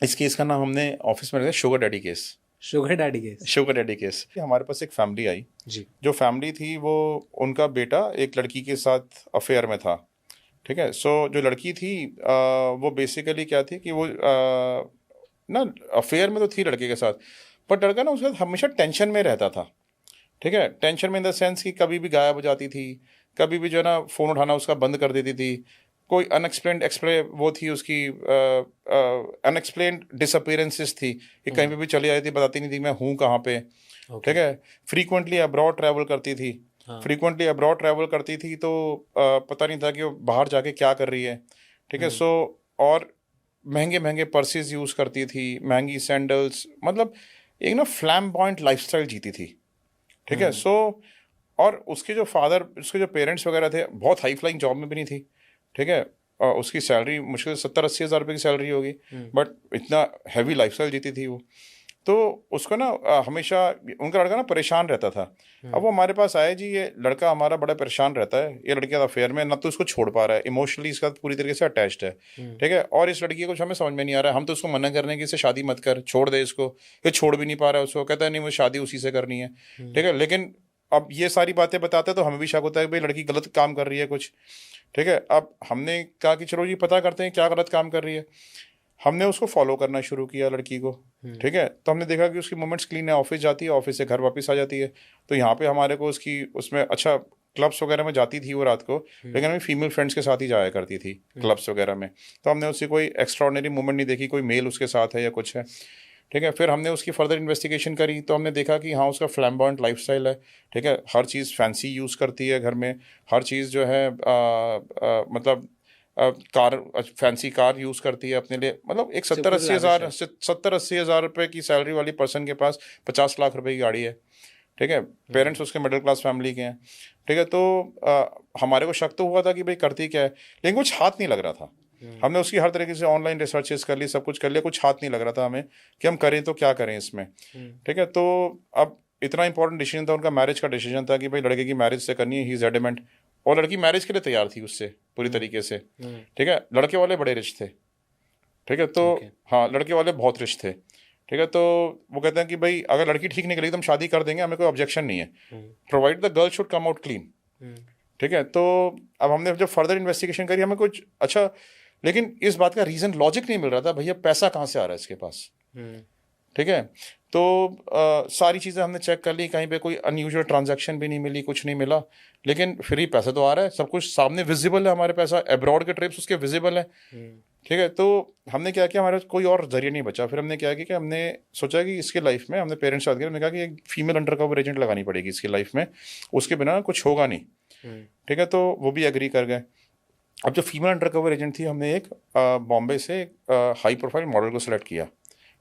इस केस का नाम हमने ऑफिस में रखा sugar daddy case. Sugar daddy case. Sugar daddy case. हमारे पास एक फैमिली आई जी। जो फैमिली थी वो उनका बेटा एक लड़की के साथ अफेयर में था। ठीक है, सो जो लड़की थी वो बेसिकली क्या थी कि वो ना अफेयर में तो थी लड़के के साथ, पर लड़का ना उसके साथ हमेशा टेंशन में रहता था। ठीक है, टेंशन में इन द सेंस कि कभी भी गायब हो जाती थी, कभी भी जो है ना फ़ोन उठाना उसका बंद कर देती थी, कोई अनएक्सप्लेन्ड वो थी उसकी अनएक्सप्लेन्ड डिसअपियरेंसेस थी कि कहीं पे भी चली जाती थी, बताती नहीं थी मैं हूँ कहाँ पे। ठीक है, फ्रीक्वेंटली अब्रॉड ट्रैवल करती थी। फ्रीक्वेंटली अब्रॉड ट्रैवल करती थी तो पता नहीं था कि वो बाहर जाके क्या कर रही है। ठीक है, सो और महंगे महंगे पर्सेस यूज़ करती थी, महंगी सैंडल्स, मतलब एक ना फ्लैम्बॉयंट लाइफस्टाइल जीती थी। ठीक है, सो और उसके जो फादर, उसके जो पेरेंट्स वगैरह थे, बहुत हाई फ्लाइंग जॉब में भी नहीं थी। ठीक है, उसकी सैलरी मुश्किल से 70-80 हज़ार रुपये की सैलरी होगी, बट इतना हैवी लाइफस्टाइल जीती थी वो। तो उसको ना हमेशा उनका लड़का ना परेशान रहता था। अब वो हमारे पास आया, जी ये लड़का हमारा बड़ा परेशान रहता है, ये लड़की का अफेयर में ना तो उसको छोड़ पा रहा है, इमोशनली इसका पूरी तरीके से अटैच्ड है। ठीक है, और इस लड़की को कुछ हमें समझ में नहीं आ रहा है, हम तो उसको मना कर रहे हैं कि इसे शादी मत कर, छोड़ दे इसको, ये छोड़ भी नहीं पा रहा है उसको, कहता है नहीं मुझे शादी उसी से करनी है। ठीक है, लेकिन अब ये सारी बातें बताते हैं तो हमें भी शक होता है कि भाई लड़की गलत काम कर रही है कुछ। ठीक है, अब हमने कहा कि चलो जी पता करते हैं क्या गलत काम कर रही है। हमने उसको फॉलो करना शुरू किया लड़की को। ठीक है, तो हमने देखा कि उसकी मूवमेंट्स क्लीन है, ऑफिस जाती है, ऑफिस से घर वापस आ जाती है। तो यहाँ पे हमारे को उसकी उसमें अच्छा क्लब्स वगैरह में जाती थी वो रात को, लेकिन हमें फीमेल फ्रेंड्स के साथ ही जाया करती थी क्लब्स वगैरह में। तो हमने उससे कोई एक्स्ट्राऑर्डिनरी मूवमेंट नहीं देखी, कोई मेल उसके साथ है या कुछ है। ठीक है, फिर हमने उसकी फर्दर इन्वेस्टिगेशन करी तो हमने देखा कि हाँ उसका फ्लैम्बॉयंट लाइफस्टाइल है। ठीक है, हर चीज़ फैंसी यूज़ करती है घर में, हर चीज़ जो है मतलब कार, फैंसी कार यूज़ करती है अपने लिए। मतलब एक सब कुछ lavish 70-80 हज़ार रुपये की सैलरी वाली पर्सन के पास 50 लाख रुपए की गाड़ी है। ठीक है, पेरेंट्स उसके मिडिल क्लास फैमिली के हैं। ठीक है, तो हमारे को शक तो हुआ था कि भाई करती क्या है, लेकिन कुछ हाथ नहीं लग रहा था। हमने उसकी हर तरीके से ऑनलाइन रिसर्चेस कर ली, सब कुछ कर लिया, कुछ हाथ नहीं लग रहा था हमें कि हम करें तो क्या करें इसमें। ठीक है, तो अब इतना इंपॉर्टेंट डिसीजन था उनका, मैरिज का डिसीजन था कि भाई लड़के की मैरिज से करनी है, ही इज एडमेंट। और लड़की मैरिज के लिए तैयार थी उससे पूरी तरीके से। ठीक है, लड़के वाले बड़े रिच थे। ठीक है, तो हाँ लड़के वाले बहुत रिच थे। ठीक है, तो वो कहते हैं कि भाई अगर लड़की ठीक निकलेगी तो हम शादी कर देंगे, हमें कोई ऑब्जेक्शन नहीं है, provide the girl should come out clean. ठीक है, तो अब हमने जब फर्दर इन्वेस्टिगेशन करी हमें कुछ अच्छा, लेकिन इस बात का रीज़न लॉजिक नहीं मिल रहा था, भैया पैसा कहाँ से आ रहा है इसके पास। ठीक है, तो सारी चीज़ें हमने चेक कर ली, कहीं पे कोई अनयूजुअल ट्रांजैक्शन भी नहीं मिली, कुछ नहीं मिला, लेकिन फिर ही पैसा तो आ रहा है, सब कुछ सामने विजिबल है, हमारे पैसा अब्रॉड के ट्रिप्स उसके विजिबल है। ठीक है, तो हमने क्या किया, हमारे कोई और जरिए नहीं बचा, फिर हमने क्या किया कि हमने सोचा कि इसके लाइफ में, हमने पेरेंट्स से बात किया, हमने कहा कि एक फीमेल अंडर कवर एजेंट लगानी पड़ेगी इसकी लाइफ में, उसके बिना कुछ होगा नहीं। ठीक है, तो वो भी एग्री कर गए। अब जो फीमेल अंडर कवर एजेंट थी, हमने एक बॉम्बे से हाई प्रोफाइल मॉडल को सिलेक्ट किया।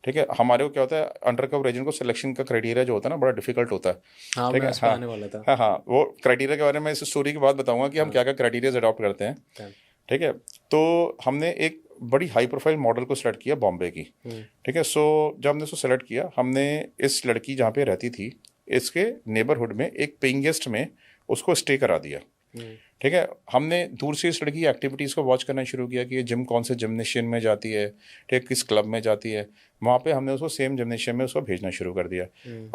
ठीक है, हमारे को क्या होता है, अंडर कवर एजेंट को सिलेक्शन का क्राइटेरिया जो होता है ना बड़ा डिफिकल्ट होता है। हाँ, ठीक मैं है, उस पे हाँ आने वाला था। हाँ हाँ, वो क्राइटेरिया के बारे में इस स्टोरी के बाद बताऊंगा कि हम क्या क्या क्राइटेरियाज अडॉप्ट करते हैं। ठीक है, तो हमने एक बड़ी हाई प्रोफाइल मॉडल को सिलेक्ट किया बॉम्बे की। ठीक है, सो जब हमने उसको सेलेक्ट किया, हमने इस लड़की जहाँ पे रहती थी इसके नेबरहुड में एक पेइंग गेस्ट में उसको स्टे करा दिया। ठीक है, हमने दूर से इस लड़की की एक्टिविटीज़ को वॉच करना शुरू किया कि ये जिम कौन से जिमनेशियन में जाती है, ठीक है, किस क्लब में जाती है, वहाँ पे हमने उसको सेम जिमनेशियन में उसको भेजना शुरू कर दिया।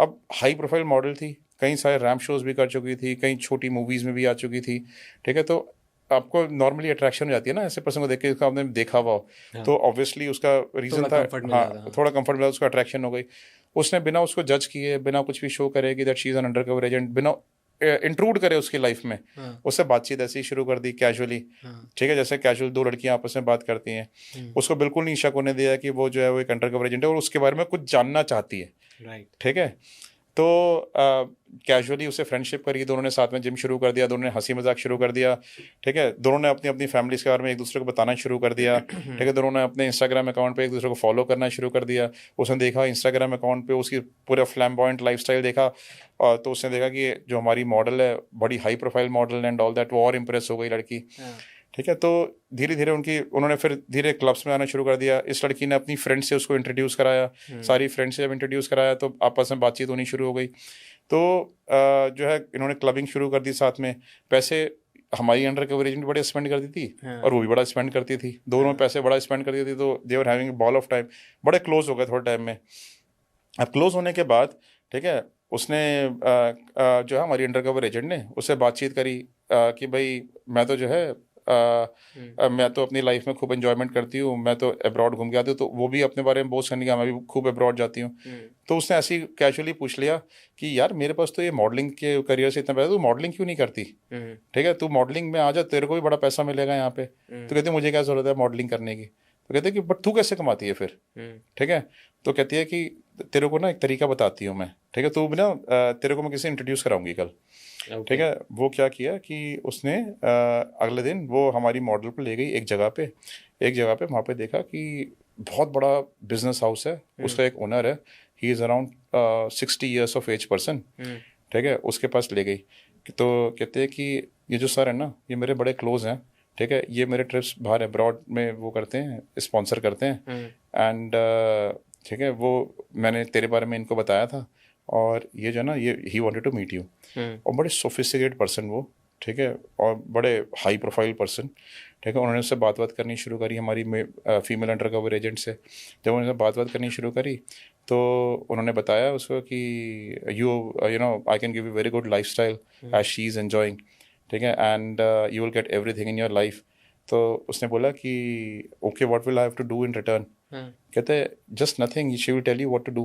अब हाई प्रोफाइल मॉडल थी, कई सारे रैम्प शोज़ भी कर चुकी थी, कई छोटी मूवीज़ में भी आ चुकी थी। ठीक है, तो आपको नॉर्मली अट्रैक्शन हो जाती है ना ऐसे पर्सन को देख के, उसका आपने देखा हुआ हो, तो ऑब्वियसली उसका रीज़न था, हाँ थोड़ा कंफर्ट मिला, उसको अट्रैक्शन हो गई। उसने बिना उसको जज किए, बिना कुछ भी शो करे कि that she is an under cover agent, बिना इंट्रूड करे उसकी लाइफ में, उससे बातचीत ऐसे ही शुरू कर दी कैजुअली। ठीक है, जैसे कैजुअल दो लड़कियां आपस में बात करती हैं, उसको बिल्कुल नहीं शक होने दिया कि वो जो है वो एक अंडर कवर एजेंट है और उसके बारे में कुछ जानना चाहती है। राइट। ठीक है, तो कैजुअली उससे फ्रेंडशिप करी, दोनों ने साथ में जिम शुरू कर दिया, दोनों ने हंसी मजाक शुरू कर दिया। ठीक है, दोनों ने अपनी अपनी फैमिलीज के बारे में एक दूसरे को बताना शुरू कर दिया। ठीक है, दोनों ने अपने इंस्टाग्राम अकाउंट पे एक दूसरे को फॉलो करना शुरू कर दिया। उसने देखा इंस्टाग्राम अकाउंट पे उसकी पूरा फ्लैम्बॉयंट लाइफस्टाइल देखा, और तो उसने देखा कि जो हमारी मॉडल है बड़ी high profile model and all that, वो और इम्प्रेस हो गई लड़की। ठीक है, तो धीरे धीरे उन्होंने फिर धीरे क्लब्स में आना शुरू कर दिया। इस लड़की ने अपनी फ्रेंड से उसको इंट्रोड्यूस कराया, सारी फ्रेंड से जब इंट्रोड्यूस कराया तो आपस में बातचीत होनी शुरू हो गई। तो जो है इन्होंने क्लबिंग शुरू कर दी साथ में। पैसे हमारी अंडर कवर एजेंट बड़े स्पेंड करती थी हाँ। और वो भी बड़ा स्पेंड करती थी, दोनों पैसे बड़ा स्पेंड करती थी, तो they were having ball of time, बड़े क्लोज हो गए थोड़े टाइम में। अब क्लोज होने के बाद ठीक है, उसने जो है हमारी अंडर कवर एजेंट ने उससे बातचीत करी कि भाई मैं तो जो है मैं तो अपनी लाइफ में खूब एंजॉयमेंट करती हूँ, मैं तो अब्रॉड घूम के आती हूँ, तो वो भी अपने बारे में बोस्ट करने का, मैं भी खूब अब्रॉड जाती हूँ। तो उसने ऐसी कैजुअली पूछ लिया कि यार मेरे पास तो ये मॉडलिंग के करियर से इतना पैसा, तू मॉडलिंग क्यों नहीं करती? ठीक है, तू मॉडलिंग में आ जा, तेरे को भी बड़ा पैसा मिलेगा यहाँ पे। तो कहते मुझे क्या जरूरत है मॉडलिंग करने की? तो कहते कि बट तू कैसे कमाती है फिर? ठीक है, तो कहती है कि तेरे को ना एक तरीका बताती हूँ मैं, ठीक है, तू भी ना तेरे को मैं किसी इंट्रोड्यूस कराऊंगी कल। ठीक है, वो क्या किया कि उसने अगले दिन वो हमारी मॉडल पर ले गई एक जगह पे, वहाँ पे देखा कि बहुत बड़ा बिजनेस हाउस है, उसका एक ओनर है, he is around 60 years of age person. ठीक है, उसके पास ले गई, तो कहते हैं कि ये जो सर है ना, ये मेरे बड़े क्लोज हैं, ठीक है, ये मेरे ट्रिप्स बाहर अब्रॉड में वो करते हैं, स्पॉन्सर करते हैं, एंड ठीक है, वो मैंने तेरे बारे में इनको बताया था, और ये जो है ना, ये he wanted to meet you. और बड़े सोफिस्टिकेटेड पर्सन वो, ठीक है, और बड़े हाई प्रोफाइल पर्सन, ठीक है। उन्होंने उससे बात करनी शुरू करी, हमारी फीमेल अंडर कवर एजेंट से जब उन्होंने बात करनी शुरू करी, तो उन्होंने बताया उसको कि you know I can give you very good lifestyle as she is enjoying, ठीक है, and you will get everything in your life. तो उसने बोला कि okay what will I have to do in return? कहते just nothing, she will tell you what to do.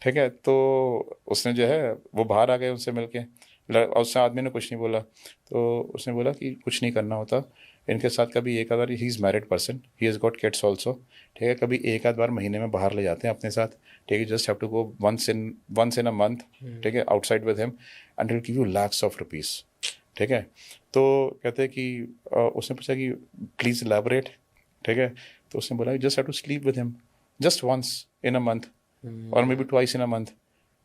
ठीक है, तो उसने जो है वो बाहर आ गए उनसे मिलके, और उससे आदमी ने कुछ नहीं बोला, तो उसने बोला कि कुछ नहीं करना होता इनके साथ, कभी एक आध बार, he is married person, he has got kids also, ठीक है, कभी एक आध बार महीने में बाहर ले जाते हैं अपने साथ, ठीक है, just have to go once in a month, ठीक है, outside with him, and will give you lakhs of rupees. ठीक है, तो कहते हैं कि उसने पूछा कि प्लीज़ एलैबोरेट, ठीक है, तो उसने बोला just have to sleep with him just once in a month और maybe twice in a month,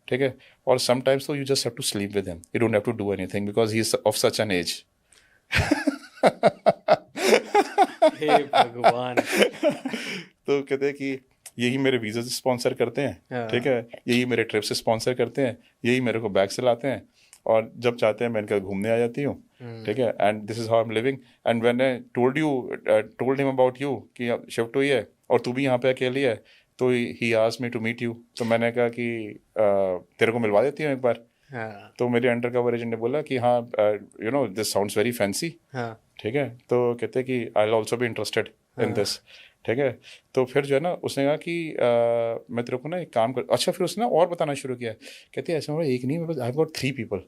ठीक है, और समटाइम्स तो you just have to sleep with him, you don't have to do anything because he is of such an age. हे भगवान। तो कहते हैं कि यही मेरे वीज़ा से स्पॉन्सर करते हैं, ठीक है, यही मेरे ट्रिप से स्पॉन्सर करते हैं, यही मेरे को बैग से लाते हैं, और जब चाहते हैं मैं इनका घूमने आ जाती हूँ, ठीक है, and this is how I am living. And when I told him about you कि शिफ्ट हुई है और तू भी यहाँ पे अकेली है, तो he asked me to meet you, तो मैंने कहा कि तेरे को मिलवा देती हूँ एक बार। तो मेरे अंडर कवर एजेंट ने बोला कि हाँ you know this sounds very fancy, ठीक है, तो कहते हैं कि I will also be interested in this, ठीक है। तो फिर जो है ना उसने कहा कि मैं तेरे को ना एक काम कर, अच्छा फिर उसने और बताना शुरू किया, कहते हैं ऐसा मेरा एक नहीं, आई हैव गॉट 3 पीपल,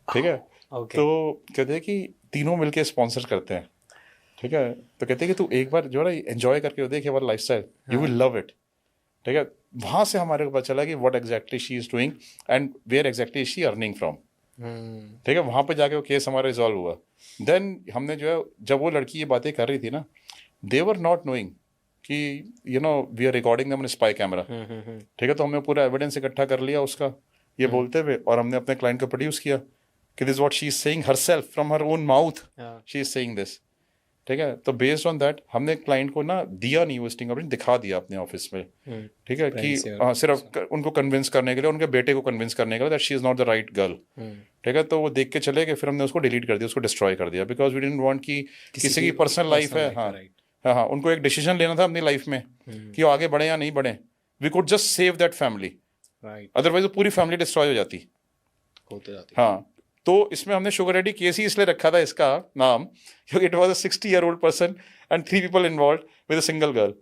ठीक है, तो कहते हैं कि तीनों मिलके स्पॉन्सर करते हैं, ठीक है, तो कहते हैं कि तू एक बार जो है ना एंजॉय करके देख हमारा lifestyle, you will love it, ठीक है। वहाँ से हमारे को पता चला कि what exactly she is doing and where exactly is she earning from, ठीक है। वहाँ पे जाके वो केस हमारा रिजॉल्व हुआ। देन हमने जो है, जब वो लड़की ये बातें कर रही थी ना, दे वर नॉट नोइंग कि you know we are recording them on spy camera, ठीक है, तो हमने पूरा एविडेंस इकट्ठा कर लिया उसका ये बोलते हुए, और हमने अपने क्लाइंट को प्रोड्यूस किया कि this what she is saying herself from her own mouth, she is saying this, ठीक है। तो बेस्ड ऑन दैट हमने क्लाइंट को ना दिया नहीं वो स्टिंग ऑपरेशन, दिखा दिया अपने ऑफिस में, ठीक है, कि सिर्फ उनको कन्विंस करने के लिए, उनके बेटे को कन्विंस करने के लिए that she is not the right girl, ठीक है। तो वो देख के चले गए, फिर हमने उसको डिलीट कर दिया, उसको डिस्ट्रॉय कर दिया, बिकॉज वी डिडंट वांट कि किसी की पर्सनल लाइफ है, हाँ, उनको एक डिसीजन लेना था अपनी लाइफ में कि वो आगे बढ़े या नहीं बढ़े, we could just save that family, otherwise वो पूरी फैमिली डिस्ट्रॉय हो जाती। हाँ, तो इसमें हमने शुगर डैडी केस ही इसलिए रखा था इसका नाम क्योंकि it was a 60-year-old person and 3 people involve with a single girl.